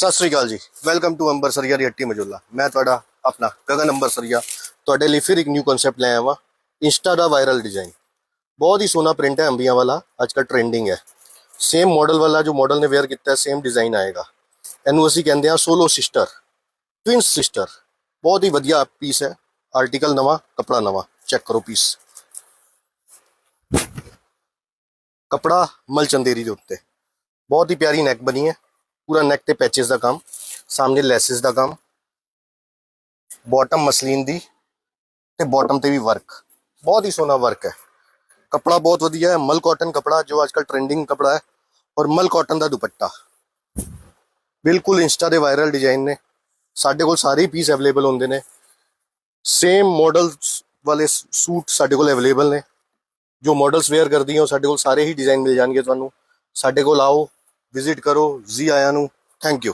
ਸਤਿ ਸ੍ਰੀ ਅਕਾਲ ਜੀ। Welcome to ਅੰਬਰਸਰੀਆ ਦੀ ਹੱਟੀ ਮਜੂਲਾ। ਮੈਂ ਤੁਹਾਡਾ ਆਪਣਾ ਗਗਨ ਅੰਬਰਸਰੀਆ ਤੁਹਾਡੇ ਲਈ ਫਿਰ ਇੱਕ ਨਿਊ ਕਨਸੈਪਟ ਲੈ ਆਇਆ ਵਾਂ। ਇੰਸਟਾ ਦਾ ਵਾਇਰਲ ਡਿਜ਼ਾਈਨ ਬਹੁਤ ਹੀ ਸੋਹਣਾ ਪ੍ਰਿੰਟ ਹੈ, ਅੰਬੀਆਂ ਵਾਲਾ ਅੱਜ ਕੱਲ੍ਹ ਟ੍ਰੈਂਡਿੰਗ ਹੈ। ਸੇਮ ਮਾਡਲ ਵਾਲਾ ਜੋ ਮਾਡਲ ਨੇ ਵੇਅਰ ਕੀਤਾ ਸੇਮ ਡਿਜ਼ਾਈਨ ਆਏਗਾ। ਇਹਨੂੰ ਅਸੀਂ ਕਹਿੰਦੇ ਹਾਂ ਸੋਲੋ ਸਿਸਟਰ, ਟਵਿੰਸ ਸਿਸਟਰ। ਬਹੁਤ ਹੀ ਵਧੀਆ ਪੀਸ ਹੈ। ਆਰਟੀਕਲ ਨਵਾਂ, ਕੱਪੜਾ ਨਵਾਂ। ਚੈੱਕ ਕਰੋ ਪੀਸ, ਕੱਪੜਾ ਮਲਚੰਦੇਰੀ ਦੇ ਉੱਤੇ ਬਹੁਤ ਹੀ ਪਿਆਰੀ ਨੈਕ ਬਣੀ ਹੈ। पूरा नैक ते पैचेस का काम, सामने लैसिस का काम, बॉटम मसलीन दी ते बॉटम ते भी वर्क, बहुत ही सोहना वर्क है। कपड़ा बहुत वधिया है, मल कॉटन कपड़ा जो आजकल ट्रेंडिंग कपड़ा है। और मल कॉटन का दुपट्टा बिल्कुल इंस्टा के वायरल डिजाइन ने। साडे कोल सारे पीस अवेलेबल होंदे ने। सेम मॉडल्स वाले सूट साडे कोल अवेलेबल ने। जो मॉडल्स वेयर करदी हैं साडे कोल सारे ही डिजाइन मिल जाएंगे। तुहानू साडे कोल आओ, विजिट करो। जी आया नू, थैंक यू।